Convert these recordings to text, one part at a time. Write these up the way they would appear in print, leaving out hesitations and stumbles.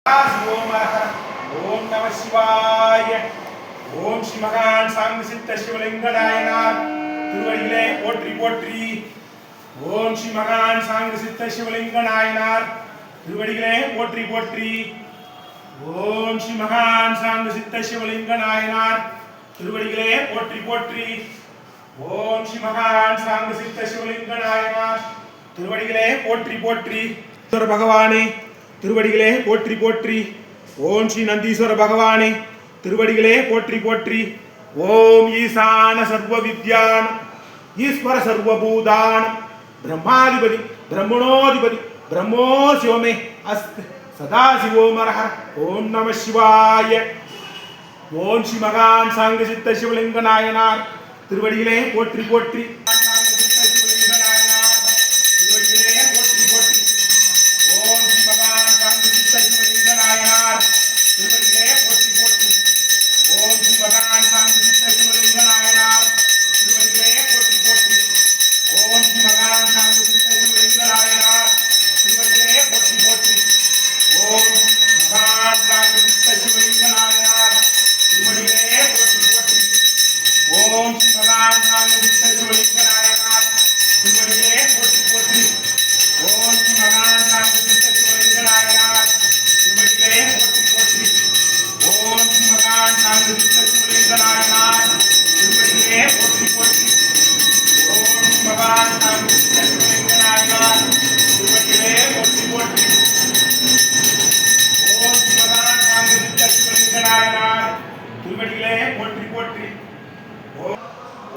ஓம் நம சிவாய. ஓம் ஸ்ரீ மகான் சாங்க சித்த சிவலிங்கநாயனார் திருவடிகளே போற்றி போற்றி. ஓம் ஸ்ரீ மகான் சாங்க சித்த சிவலிங்கநாயனார் திருவடிகளே போற்றி போற்றி. ஓம் ஸ்ரீ மகான் சாங்க சித்த சிவலிங்கநாயனார் திருவடிகளே போற்றி போற்றி. ஓம் ஸ்ரீ மகான் சாங்க சித்த சிவலிங்கநாயனார் திருவடிகளே போற்றி போற்றி. பகவானே திருவடிகளே போற்றி போற்றி. ஓம் ஸ்ரீ நந்தீஸ்வர பகவானே திருவடிகளே போற்றி போற்றி. ஓம் ஈசான சர்வ வித்யான் ஈஸ்வர சர்வபூதான் பிரம்மாதிபதி பிரம்மணோதிபதி பிரம்மோ சிவமே அஸ்த் சதா சிவோமரஹ. ஓம் நம சிவாய. ஓம் ஸ்ரீ மகான் சாங்க சித்த சிவலிங்க நாயனார் திருவடிகளே போற்றி போற்றி.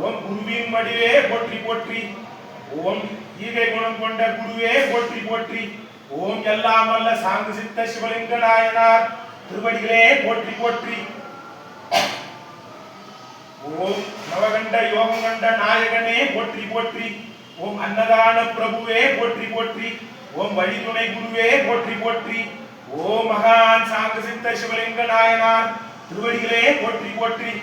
ஓம் குருவின் மடிவே போற்றி போற்றி. ஓம் ஈகை குணம் கொண்ட குருவே போற்றி போற்றி. ஓம் எல்லாம் வல்ல சாங்க சித்த சிவலிங்க நாயனார் திருவடிகளே போற்றி போற்றி. ஓம் நவகண்ட யோகம் கண்ட நாயகனே போற்றி போற்றி. ஓம் அன்னதான பிரபுவே போற்றி போற்றி. ஓம் வழிதுணை குருவே போற்றி போற்றி. ஓம் மகான் சாங்க சித்த சிவலிங்க நாயனார் திருவடிகளே போற்றி போற்றி.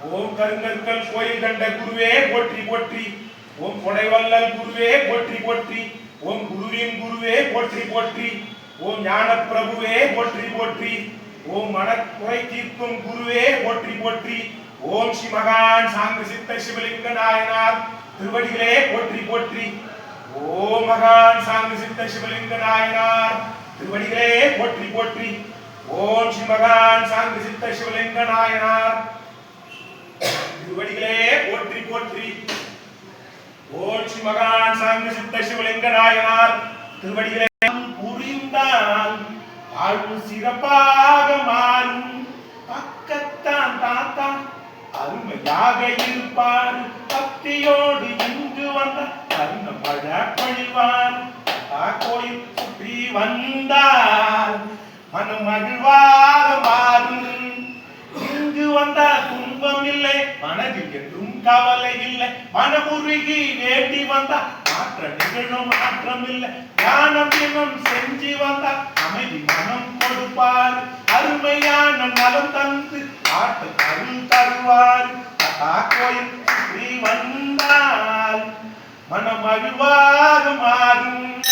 ஓம் கருங்கற்கள் கோயில் கண்ட குருவே போற்றி போற்றி. ஓம் கொடைவல்லல் குருவே போற்றி போற்றி. ஓம் குருவின் குருவே போற்றி போற்றி. ஓம் ஞான பிரபுவே போற்றி போற்றி. ஓம் மனக்குறை தீர்க்கும் குருவே போற்றி போற்றி. ஓம் ஸ்ரீ மகான் சாங்க சித்த சிவலிங்க நாயனார் திருவடிகளே போற்றி போற்றி. ஓம் மகான் சாங்க சித்த சிவலிங்க நாயனார் திருவடிகளே போற்றி போற்றி. ஓம் ஸ்ரீ மகான் சாங்க சித்த சிவலிங்க நாயனார் திருவடிகளே போற்றி போற்றி. ஓம் ஸ்ரீ மகான் சாங்க சித்த சிவலிங்க நாயனார் திருவடிகளே புரிந்தால் வாழ்வு சிறப்பாக மாறும். பக்கத்தான் தாத்தா அருமையாக இருப்பார். பக்தியோடு இங்கு வந்த கருண பழ பழிவார். கோயில் சுற்றி வந்தால் மனம் மகிழ்வாக மாறும். இங்கு வந்தால் துன்பம் இல்லை மனதில் என்றும் கவலை இல்லை. மனமுருகி வேண்டி வந்தா மாற்ற நிகழும் மாற்றம் இல்லை. ஞானம் தினம் செஞ்சு வந்தா அமைதி மனம் கொடுப்பார். அருமையான நலம் தந்து ஆட்டு அருள் தருவார். கோயில் சுற்றி வந்தால் மனம் மகிழ்வாக மாறும்.